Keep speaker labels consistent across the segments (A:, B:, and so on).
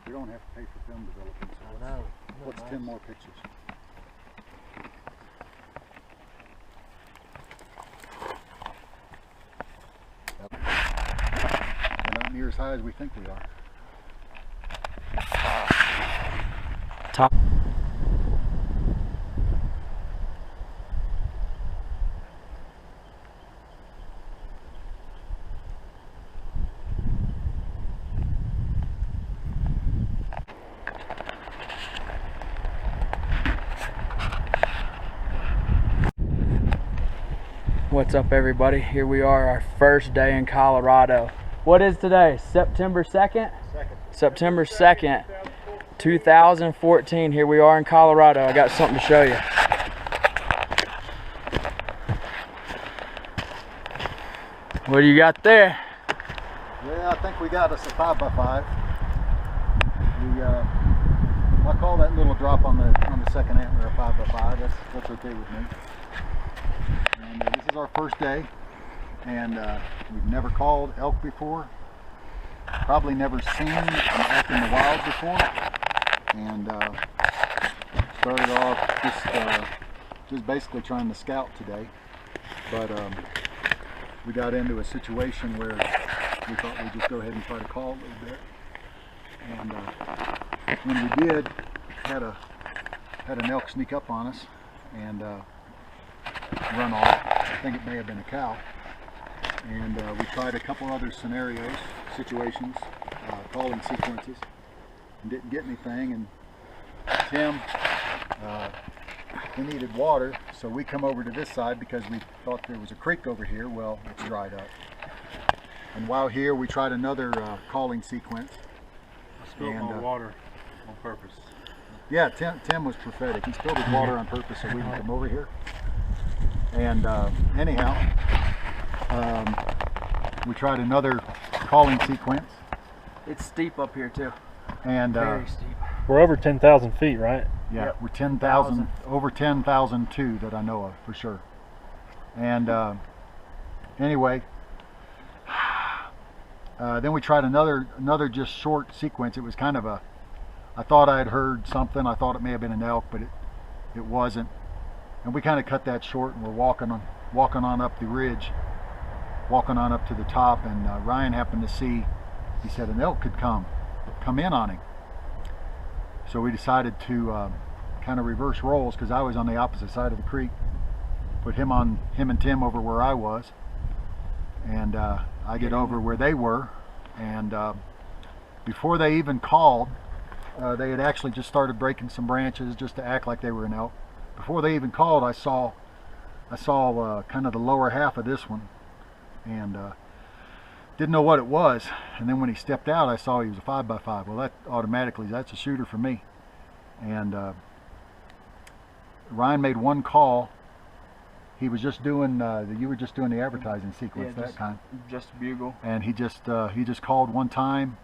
A: We don't have to pay for film development. So
B: no.
A: What's nice. 10 more pictures? We're not near as high as we think we are.
B: Top. What's up, everybody? Here we are, our first day in Colorado. What is today? September 2nd? September 2nd, 2014. Here we are in Colorado. I got something to show you. What do you got there?
A: Yeah, I think we got us a 5x5. I call that little drop on the second antler a 5x5. That's okay with me. And this is our first day, and we've never called elk before. Probably never seen an elk in the wild before. And started off just basically trying to scout today. But we got into a situation where we thought we'd just go ahead and try to call a little bit. And when we did, had an elk sneak up on us and run off. I think it may have been a cow. And we tried a couple other situations, calling sequences, and didn't get anything. And Tim, he needed water, so we come over to this side because we thought there was a creek over here. Well, it's dried up. And while here, we tried another calling sequence.
C: I spilled my water on purpose.
A: Yeah, Tim was prophetic. He spilled his water on purpose so we can come over here. And anyhow, we tried another calling sequence.
B: It's steep up here too.
A: And
B: very steep.
C: We're over 10,000 feet, right?
A: Yeah,
B: Yep.
A: we're 10,000, over 10,002 that I know of for sure. And anyway, then we tried another just short sequence. It was kind of I thought I had heard something. I thought it may have been an elk, but it wasn't. And we kind of cut that short, and we're walking on up the ridge, walking on up to the top, and Ryan happened to see, he said an elk could come in on him. So we decided to kind of reverse roles, because I was on the opposite side of the creek, put him and Tim over where I was, and I get over where they were. And before they even called, they had actually just started breaking some branches just to act like they were an elk. Before they even called, I saw kind of the lower half of this one, and didn't know what it was. And then when he stepped out, I saw he was a 5x5. Well, that automatically, that's a shooter for me. And Ryan made one call. He was just doing you were just doing the advertising sequence, yeah, that time.
B: Just bugle.
A: And he just called one time.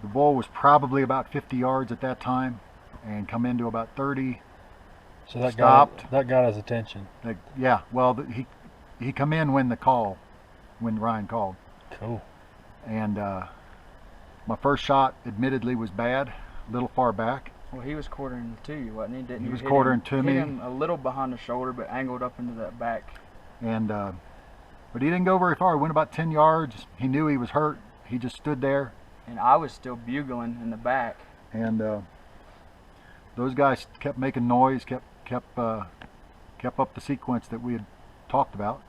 A: The bull was probably about 50 yards at that time, and come into about 30.
C: So that
A: stopped.
C: That got his attention.
A: Yeah. Well, he come in when Ryan called.
C: Cool.
A: And my first shot, admittedly, was bad, a little far back.
B: Well, he was quartering to you, wasn't he? Didn't
A: he
B: you
A: was quartering to me.
B: Hit him a little behind the shoulder, but angled up into that back.
A: And but he didn't go very far. He went about 10 yards. He knew he was hurt. He just stood there.
B: And I was still bugling in the back.
A: And those guys kept making noise, kept up the sequence that we had talked about.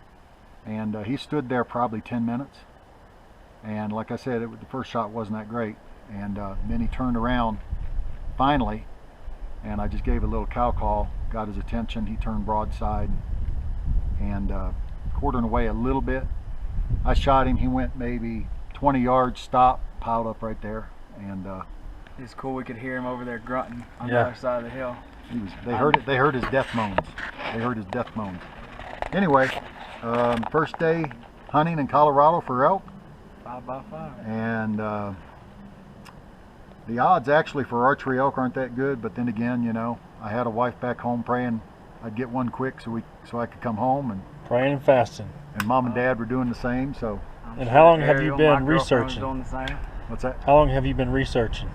A: And he stood there probably 10 minutes. And like I said, the first shot wasn't that great. And then he turned around finally and I just gave a little cow call, got his attention. He turned broadside and quartering away a little bit. I shot him. He went maybe 20 yards, stopped, piled up right there, and
B: it's cool. We could hear him over there grunting on the
C: Yeah.
B: other side of the hill.
A: they heard it. They heard his death moans. They heard his death moans. Anyway, first day hunting in Colorado for elk,
B: 5x5.
A: and the odds actually for archery elk aren't that good. But then again, you know, I had a wife back home praying I'd get one quick so I could come home, and
C: Praying and fasting.
A: Mom and Dad were doing the same. So
C: And how long have
B: Ariel,
C: you
B: my
C: been
B: girlfriend, was
C: researching?
B: doing the same.
A: what's that?
C: How long have you been researching?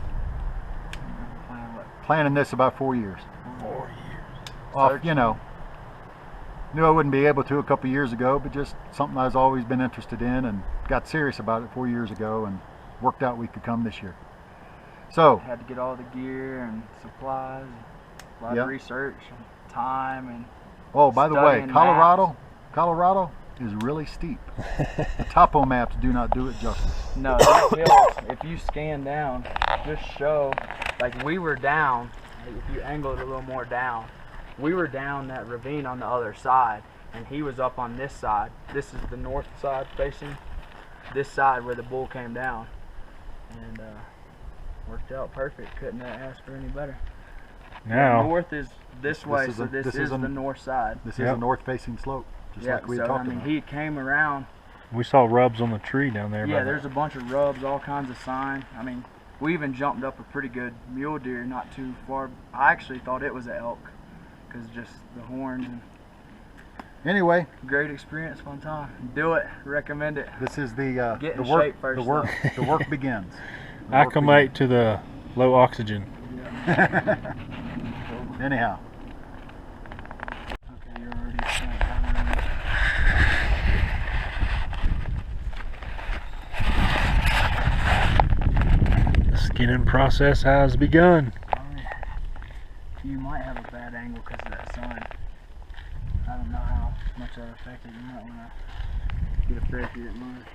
A: Planning this about 4 years.
C: 4 years.
A: Off, you know, knew I wouldn't be able to a couple years ago, but just something I've always been interested in, and got serious about it 4 years ago, and worked out we could come this year. So
B: Had to get all the gear and supplies, a lot
A: Yeah.
B: of research, and time, and
A: oh, by the way,
B: studying
A: Colorado is really steep. The topo maps do not do it justice.
B: no, these hills, if you scan down, just show, like we were down, if you angle it a little more down, we were down that ravine on the other side, and he was up on this side. This is the north side facing this side where the bull came down, and worked out perfect. Couldn't have asked for any better.
C: Now,
B: North is this way, so this is
A: a-
B: the north side.
A: This is
C: Yep.
A: a north-facing slope, just
B: Yeah,
A: like we had
B: so I
A: talked
B: mean,
A: about.
B: he came around.
C: we saw rubs on the tree down there.
B: Yeah,
C: by
B: there's a bunch of rubs, all kinds of sign. I mean, we even jumped up a pretty good mule deer not too far. I actually thought it was an elk, because just the horns. And
A: Anyway,
B: great experience, fun time. Do it, recommend it.
A: this is the
B: Get in
A: work.
B: shape first,
A: the work. The work begins. The work
C: acclimate to the low oxygen.
A: begins. Anyhow,
B: Okay, you're already spent time.
C: The skinning process has begun.
B: You might have a bad angle because of that sun. I don't know how much that affected. You might want to get a fair view at mine.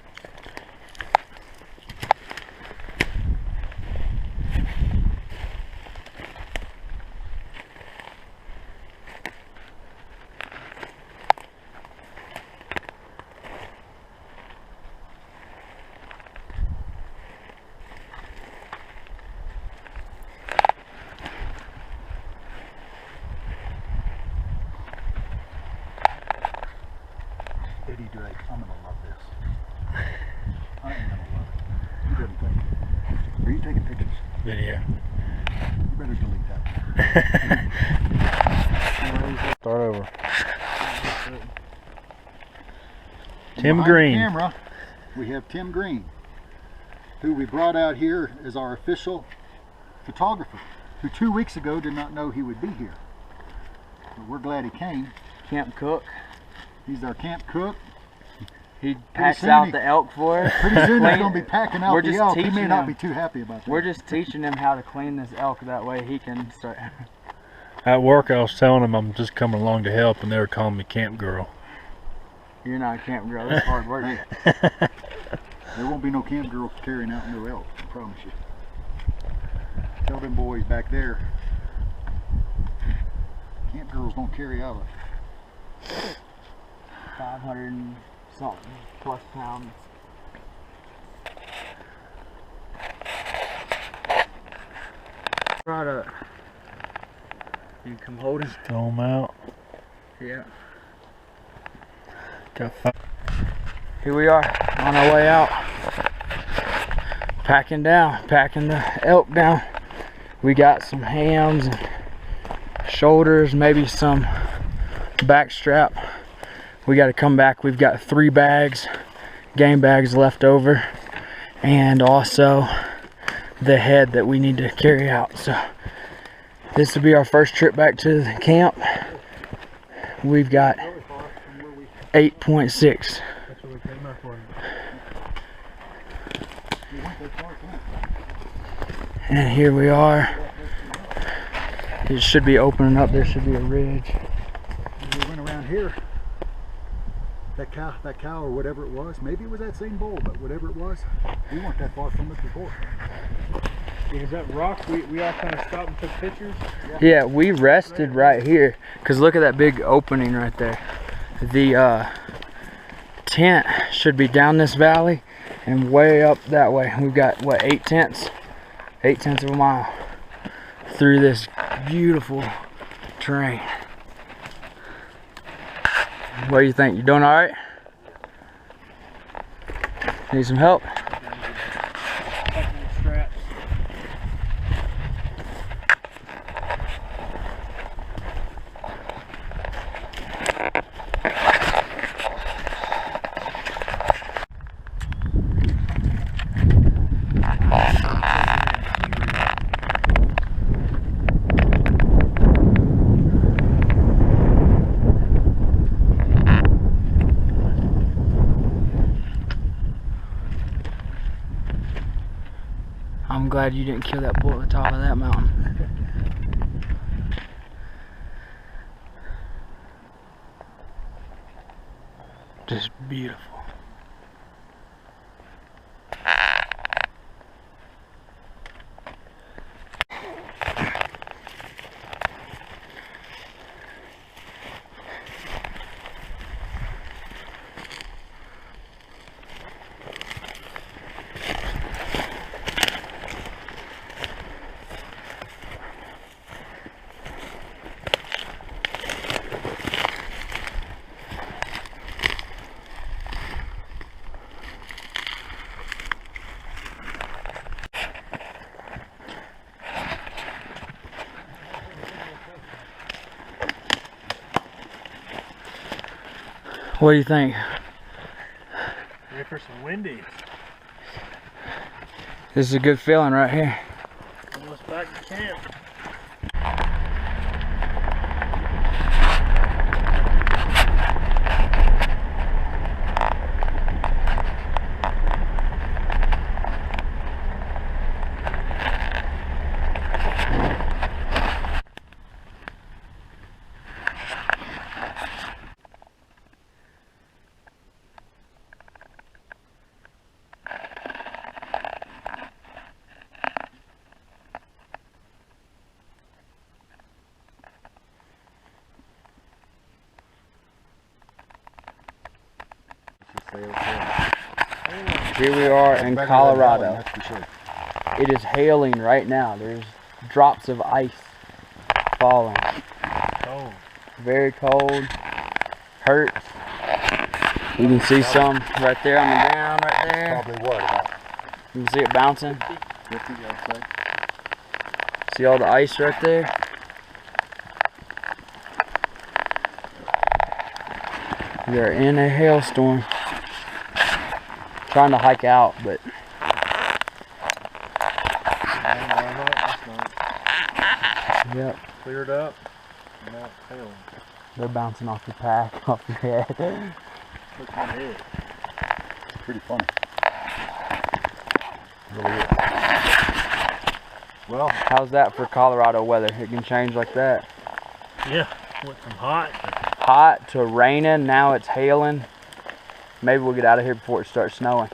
A: Eddie Drake, I'm gonna love this. I am gonna love it. You didn't think. Are you taking pictures?
C: Video.
A: You better delete that.
C: Start over. Tim
A: Behind
C: Green.
A: the camera, we have Tim Green, who we brought out here as our official photographer, who 2 weeks ago did not know he would be here. But we're glad he came.
B: Camp cook.
A: He's our camp cook.
B: He packs
A: soon
B: out
A: he-
B: the elk for us.
A: Pretty soon he's
B: Clean-
A: going to be packing out
B: We're
A: the
B: just
A: elk. He may
B: teaching
A: not
B: him.
A: be too happy about that.
B: We're just teaching him how to clean this elk. That way he can start.
C: At work, I was telling them I'm just coming along to help, and they were calling me camp girl.
B: You're not a camp girl. That's hard work.
A: Hey, there won't be no camp girl carrying out no elk, I promise you. Tell them boys back there, camp girls don't carry out a
B: 500 and something plus pounds. Right up. You come hold him.
C: Throw them out.
B: Yeah.
C: Got five.
B: Here we are on our way out. Packing the elk down. We got some hams and shoulders, maybe some back strap. We got to come back. We've got 3 bags, game bags left over, and also the head that we need to carry out. So this will be our first trip back to the camp. We've got 8.6. And here we are. It should be opening up. There should be a ridge.
A: We went around here. That cow or whatever it was, maybe it was that same bull, but whatever it was, we weren't that far from it before.
C: Is that rock? We all kind of stopped and took pictures?
B: Yeah, we rested right here. Cause look at that big opening right there. The tent should be down this valley and way up that way. We've got what, 8 tenths of a mile through this beautiful terrain. What do you think? You doing all right? Need some help? I'm glad you didn't kill that bull at the top of that mountain. Just beautiful. What do you think?
C: Ready for some windy.
B: This is a good feeling right here.
C: Almost back to camp.
B: Here we are in Colorado. It is hailing right now. There's drops of ice falling.
C: Cold.
B: Very cold. Hurts. You can see some right there on the ground right there.
A: Probably what, about
B: You can see it bouncing.
A: 50, I'd say.
B: See all the ice right there? We are in a hailstorm. Trying to hike out, but yep.
C: Cleared up. And now it's hailing.
B: They're bouncing off your pack, off your head.
C: Look at my head.
A: It's pretty funny. Really is. Well,
B: How's that for Colorado weather? It can change like that.
C: Yeah. Went from hot to
B: Hot to raining, now it's hailing. Maybe we'll get out of here before it starts snowing.